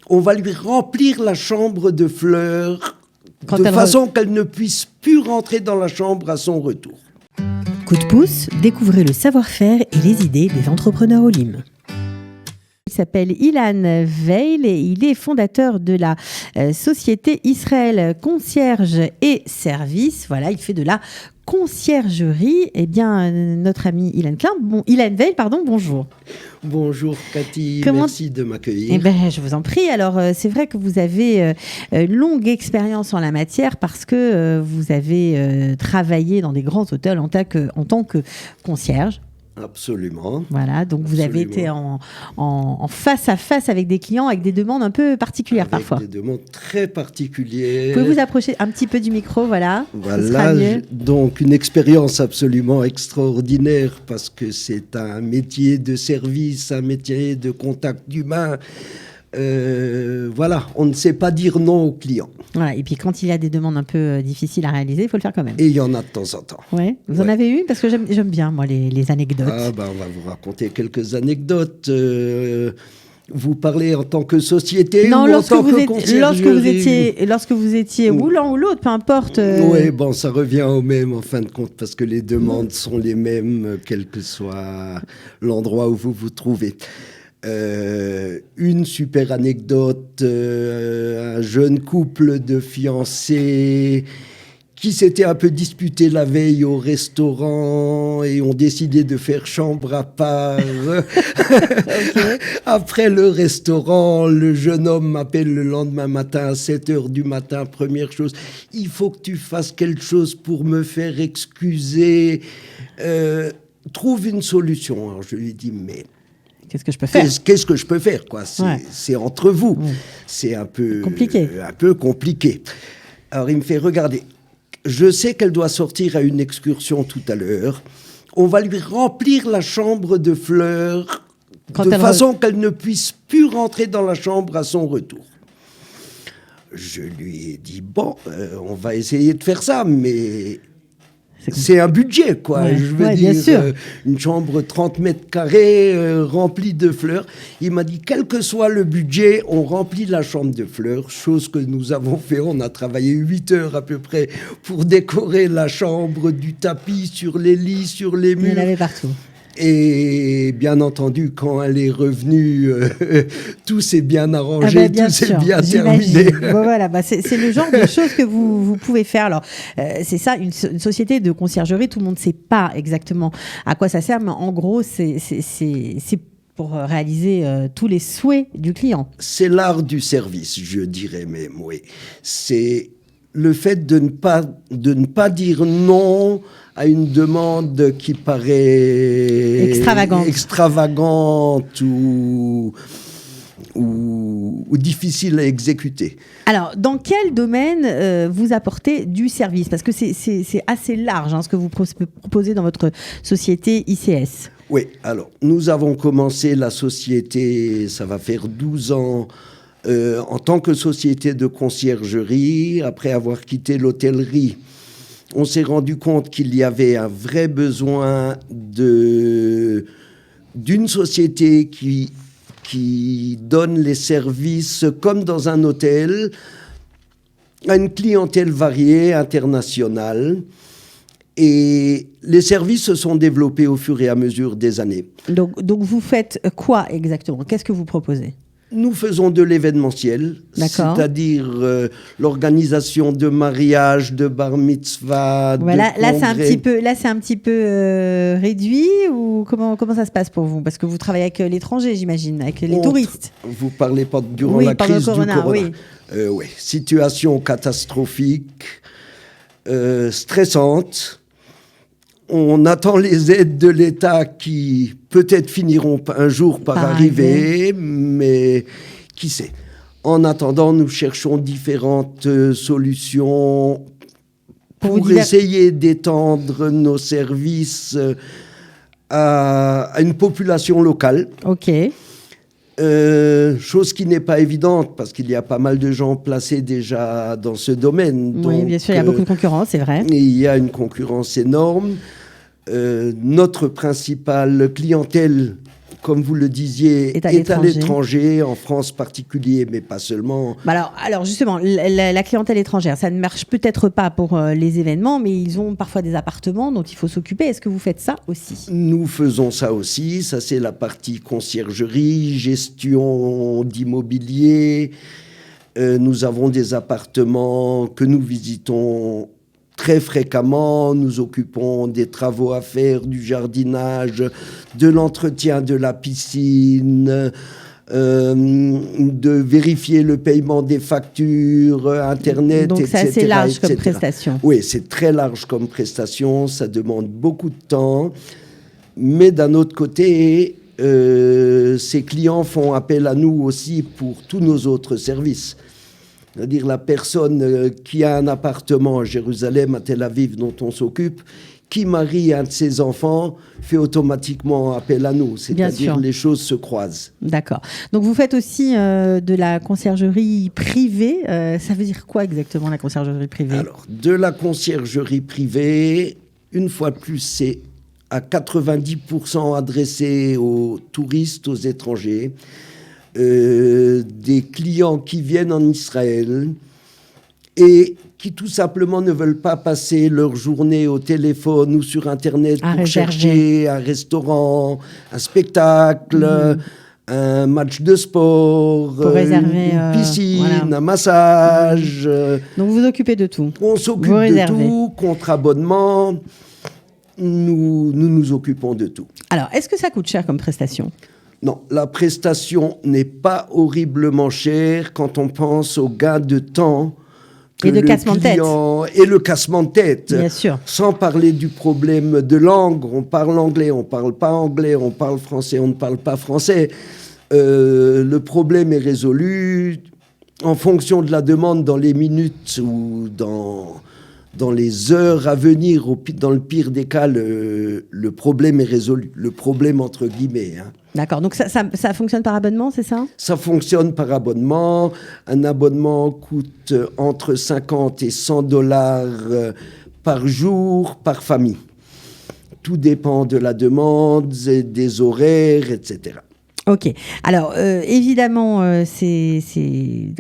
On va lui remplir la chambre de fleurs Quand de elle façon qu'elle ne puisse plus rentrer dans la chambre à son retour. Coup de pouce, découvrez le savoir-faire et les idées des entrepreneurs au Lim. Il s'appelle Ilan Veil et il est fondateur de la société Israël Concierge et Services. Voilà, il fait de la conciergerie. Eh bien, notre ami Ilan Veil, bonjour. Bonjour Cathy, merci de m'accueillir. Eh ben, je vous en prie. Alors, c'est vrai que vous avez une longue expérience en la matière parce que vous avez travaillé dans des grands hôtels en tant que concierge. Absolument. Voilà, donc vous avez été en face à face avec des clients avec des demandes un peu particulières parfois. Avec des demandes très particulières. Vous pouvez vous approcher un petit peu du micro, voilà. Voilà, donc une expérience absolument extraordinaire parce que c'est un métier de service, un métier de contact humain. Voilà, on ne sait pas dire non aux clients. Voilà, et puis quand il y a des demandes un peu difficiles à réaliser, il faut le faire quand même. Et il y en a de temps en temps. Ouais. Vous en avez eu? Parce que j'aime bien, moi, les anecdotes. On va vous raconter quelques anecdotes. Vous parlez en tant que société ou en tant que conciergerie? Lorsque vous étiez ou l'un ou l'autre, peu importe. Oui, bon, ça revient au même en fin de compte parce que les demandes sont les mêmes, quel que soit l'endroit où vous vous trouvez. Une super anecdote, un jeune couple de fiancés qui s'était un peu disputé la veille au restaurant et ont décidé de faire chambre à part. Après le restaurant, le jeune homme m'appelle le lendemain matin à 7h du matin. Première chose, il faut que tu fasses quelque chose pour me faire excuser. Trouve une solution. Alors je lui dis, mais... Qu'est-ce que je peux faire? Qu'est-ce que je peux faire, quoi? C'est entre vous. Ouais. C'est un peu compliqué. Alors, il me fait regarder. Je sais qu'elle doit sortir à une excursion tout à l'heure. On va lui remplir la chambre de fleurs de façon qu'elle ne puisse plus rentrer dans la chambre à son retour. Je lui ai dit, bon, on va essayer de faire ça, mais... C'est un budget, quoi. Ouais, je veux dire, une chambre 30 mètres carrés remplie de fleurs. Il m'a dit, quel que soit le budget, on remplit la chambre de fleurs, chose que nous avons fait. On a travaillé 8 heures à peu près pour décorer la chambre, du tapis sur les lits, sur les murs. Il y en avait partout. Et bien entendu, quand elle est revenue, tout s'est bien arrangé, tout s'est bien terminé. Bon, voilà, c'est le genre de choses que vous pouvez faire. Alors, c'est ça, une société de conciergerie, tout le monde ne sait pas exactement à quoi ça sert, mais en gros, c'est pour réaliser tous les souhaits du client. C'est l'art du service, je dirais même, oui. C'est le fait de ne pas dire non à une demande qui paraît extravagante ou difficile à exécuter. Alors, dans quel domaine vous apportez du service? Parce que c'est assez large ce que vous proposez dans votre société ICS. Oui, alors, nous avons commencé la société, ça va faire 12 ans, en tant que société de conciergerie, après avoir quitté l'hôtellerie. On s'est rendu compte qu'il y avait un vrai besoin d'une société qui donne les services comme dans un hôtel à une clientèle variée, internationale. Et les services se sont développés au fur et à mesure des années. Donc vous faites quoi exactement? Qu'est-ce que vous proposez? Nous faisons de l'événementiel, c'est-à-dire l'organisation de mariages, de bar mitzvah, voilà, de congrès. Là, c'est un petit peu réduit ou comment ça se passe pour vous? Parce que vous travaillez avec l'étranger, j'imagine, avec les touristes. Vous parlez pas durant la crise du corona. Oui, situation catastrophique, stressante. On attend les aides de l'État qui peut-être finiront un jour par arriver, mais qui sait. En attendant, nous cherchons différentes solutions pour essayer d'étendre nos services à une population locale. Ok. Chose qui n'est pas évidente parce qu'il y a pas mal de gens placés déjà dans ce domaine. Oui, donc, bien sûr, il y a beaucoup de concurrence, c'est vrai. Il y a une concurrence énorme. Notre principale clientèle, comme vous le disiez, est à l'étranger, en France particulier, mais pas seulement. Alors justement, la clientèle étrangère, ça ne marche peut-être pas pour les événements, mais ils ont parfois des appartements dont il faut s'occuper. Est-ce que vous faites ça aussi ? Nous faisons ça aussi. Ça, c'est la partie conciergerie, gestion d'immobilier. Nous avons des appartements que nous visitons très fréquemment. Nous occupons des travaux à faire, du jardinage, de l'entretien de la piscine, de vérifier le paiement des factures, Internet, donc, etc. Donc, c'est assez large comme prestation. Oui, c'est très large comme prestation. Ça demande beaucoup de temps. Mais d'un autre côté, ces clients font appel à nous aussi pour tous nos autres services. C'est-à-dire la personne qui a un appartement à Jérusalem, à Tel Aviv, dont on s'occupe, qui marie un de ses enfants, fait automatiquement appel à nous. C'est-à-dire les choses se croisent. D'accord. Donc vous faites aussi de la conciergerie privée. Ça veut dire quoi exactement la conciergerie privée ? Alors, de la conciergerie privée, une fois de plus, c'est à 90% adressé aux touristes, aux étrangers. Des clients qui viennent en Israël et qui tout simplement ne veulent pas passer leur journée au téléphone ou sur Internet pour chercher un restaurant, un spectacle, un match de sport, pour réserver, une piscine, un massage. Donc vous occupez de tout. On s'occupe de tout, contre abonnement. Nous occupons de tout. Alors, est-ce que ça coûte cher comme prestation ? Non, la prestation n'est pas horriblement chère quand on pense au gain de temps et de cassement de tête. Et le cassement de tête. Bien sûr. Sans parler du problème de langue. On parle anglais, on ne parle pas anglais, on parle français, on ne parle pas français. Le problème est résolu en fonction de la demande dans les minutes ou dans les heures à venir. Dans le pire des cas, le problème est résolu. Le problème entre guillemets. Hein. D'accord, donc ça fonctionne par abonnement, c'est ça ? Ça fonctionne par abonnement. Un abonnement coûte entre 50 et 100 $ par jour, par famille. Tout dépend de la demande, des horaires, etc. Ok. Alors, évidemment, c'est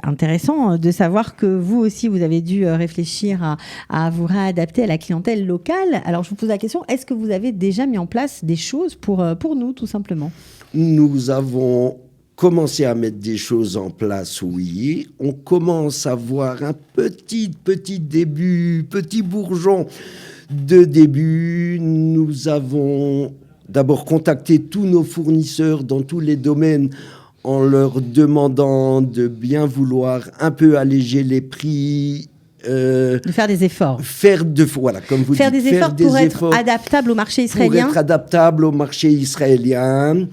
intéressant de savoir que vous aussi, vous avez dû réfléchir à vous réadapter à la clientèle locale. Alors, je vous pose la question, est-ce que vous avez déjà mis en place des choses pour nous, tout simplement ? Nous avons commencé à mettre des choses en place, oui. On commence à voir un petit début, petit bourgeon de début. Nous avons d'abord contacté tous nos fournisseurs dans tous les domaines en leur demandant de bien vouloir un peu alléger les prix. De faire des efforts. Comme vous dites. Des efforts pour être adaptable au marché israélien. Pour être adaptable au marché israélien.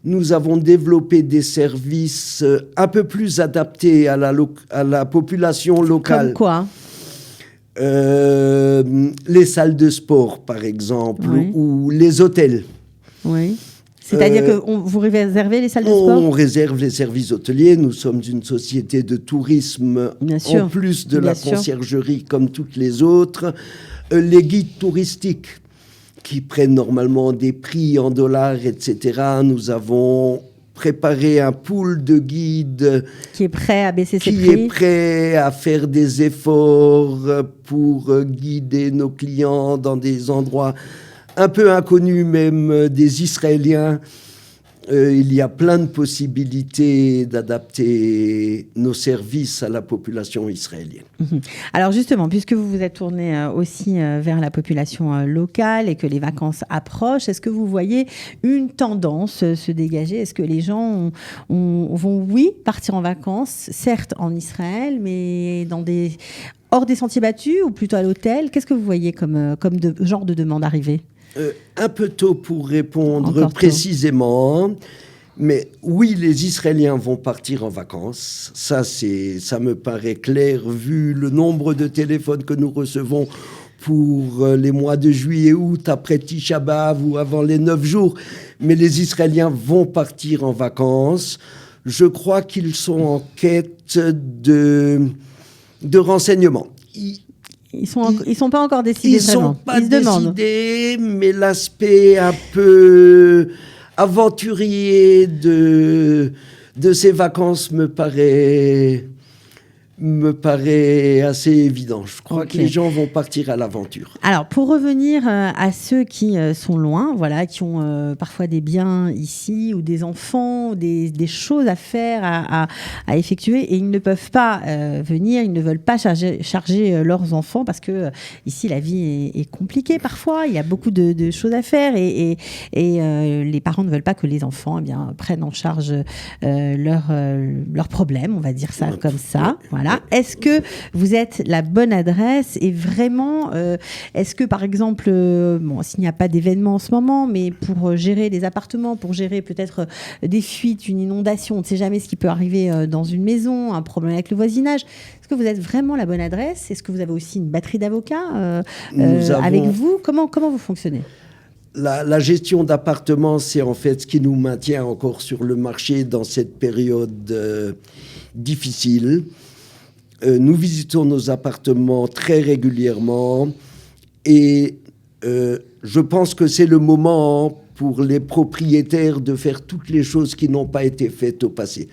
Nous avons développé des services un peu plus adaptés à la population locale. Comme quoi ? Les salles de sport, par exemple, ou les hôtels. Oui. C'est-à-dire que vous réservez les salles de sport ? On réserve les services hôteliers. Nous sommes une société de tourisme, en plus de la conciergerie comme toutes les autres. Les guides touristiques qui prennent normalement des prix en dollars, etc. Nous avons préparé un pool de guides qui est prêt à baisser ses prix, qui est prêt à faire des efforts pour guider nos clients dans des endroits un peu inconnus même des Israéliens. Il y a plein de possibilités d'adapter nos services à la population israélienne. Alors justement, puisque vous vous êtes tourné aussi vers la population locale et que les vacances approchent, est-ce que vous voyez une tendance se dégager ? Est-ce que les gens vont, oui, partir en vacances, certes en Israël, mais hors des sentiers battus ou plutôt à l'hôtel ? Qu'est-ce que vous voyez comme genre de demande arriver ? Un peu tôt pour répondre précisément, mais oui, les Israéliens vont partir en vacances. Ça me paraît clair, vu le nombre de téléphones que nous recevons pour les mois de juillet, août, après Tisha B'Av ou avant les 9 jours. Mais les Israéliens vont partir en vacances. Je crois qu'ils sont en quête de renseignements. Ils sont pas encore décidés vraiment. Ils sont pas décidés, mais l'aspect un peu aventurier de ces vacances me paraît assez évident. Je crois que les gens vont partir à l'aventure. Alors, pour revenir à ceux qui sont loin, voilà, qui ont parfois des biens ici ou des enfants, des choses à faire, à effectuer, et ils ne peuvent pas venir, ils ne veulent pas charger leurs enfants parce que ici, la vie est compliquée parfois, il y a beaucoup de choses à faire et les parents ne veulent pas que les enfants prennent en charge leurs problèmes, on va dire ça comme ça, voilà. Est-ce que vous êtes la bonne adresse et vraiment, est-ce que par exemple, s'il n'y a pas d'événement en ce moment, mais pour gérer des appartements, pour gérer peut-être des fuites, une inondation, on ne sait jamais ce qui peut arriver dans une maison, un problème avec le voisinage, est-ce que vous êtes vraiment la bonne adresse? Est-ce que vous avez aussi une batterie d'avocats avec vous? Comment vous fonctionnez? La gestion d'appartements, c'est en fait ce qui nous maintient encore sur le marché dans cette période difficile. Nous visitons nos appartements très régulièrement et je pense que c'est le moment pour les propriétaires de faire toutes les choses qui n'ont pas été faites au passé.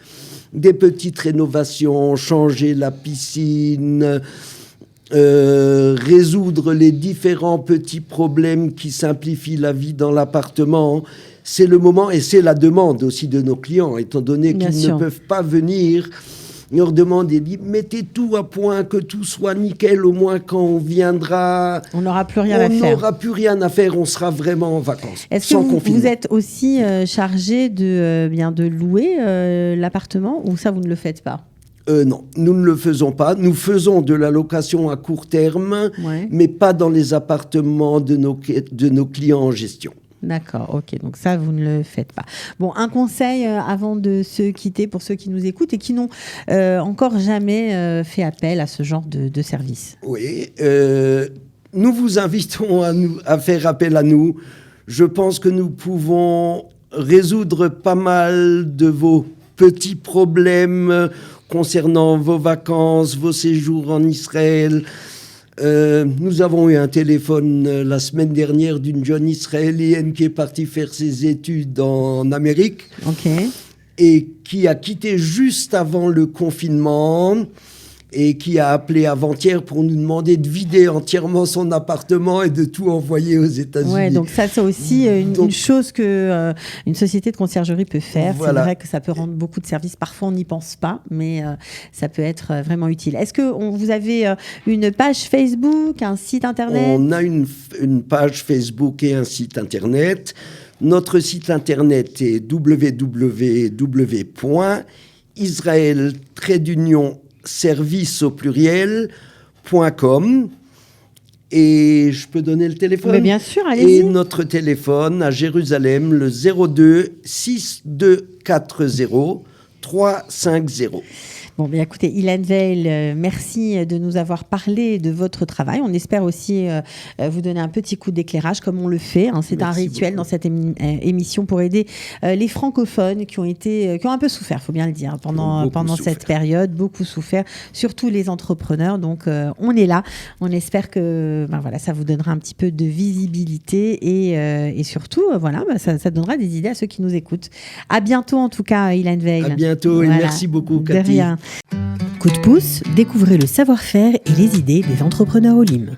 Des petites rénovations, changer la piscine, résoudre les différents petits problèmes qui simplifient la vie dans l'appartement. C'est le moment et c'est la demande aussi de nos clients, étant donné qu'ils ne peuvent pas venir. On leur demande et dit mettez tout à point, que tout soit nickel, au moins quand on viendra. On n'aura plus rien à faire. On n'aura plus rien à faire, on sera vraiment en vacances. Est-ce que vous êtes aussi chargé de louer l'appartement ou ça vous ne le faites pas? Non, nous ne le faisons pas. Nous faisons de la location à court terme, mais pas dans les appartements de nos clients en gestion. D'accord, ok, donc ça, vous ne le faites pas. Bon, un conseil avant de se quitter pour ceux qui nous écoutent et qui n'ont encore jamais fait appel à ce genre de service. Oui, nous vous invitons à faire appel à nous. Je pense que nous pouvons résoudre pas mal de vos petits problèmes concernant vos vacances, vos séjours en Israël. Nous avons eu un téléphone la semaine dernière d'une jeune israélienne qui est partie faire ses études en Amérique et qui a quitté juste avant le confinement et qui a appelé avant-hier pour nous demander de vider entièrement son appartement et de tout envoyer aux États-Unis. Ouais, donc ça, c'est aussi une chose que une société de conciergerie peut faire. Voilà. C'est vrai que ça peut rendre beaucoup de services. Parfois, on n'y pense pas, mais ça peut être vraiment utile. Est-ce que vous avez une page Facebook, un site Internet? On a une page Facebook et un site Internet. Notre site Internet est www.israel-service au pluriel.com et je peux donner le téléphone? Mais bien sûr, allez-y. Et notre téléphone à Jérusalem, le 02 6240 350. Bon, bien écoutez, Ilan Veil, merci de nous avoir parlé de votre travail. On espère aussi vous donner un petit coup d'éclairage comme on le fait. Hein. C'est un rituel dans cette émission pour aider les francophones qui ont un peu souffert, il faut bien le dire, pendant cette période, beaucoup souffert, surtout les entrepreneurs. Donc, on est là. On espère que ça vous donnera un petit peu de visibilité et surtout, ça donnera des idées à ceux qui nous écoutent. À bientôt en tout cas, Ilan Veil. À bientôt et merci beaucoup, Cathy. De rien. Coup de pouce, découvrez le savoir-faire et les idées des entrepreneurs Olim.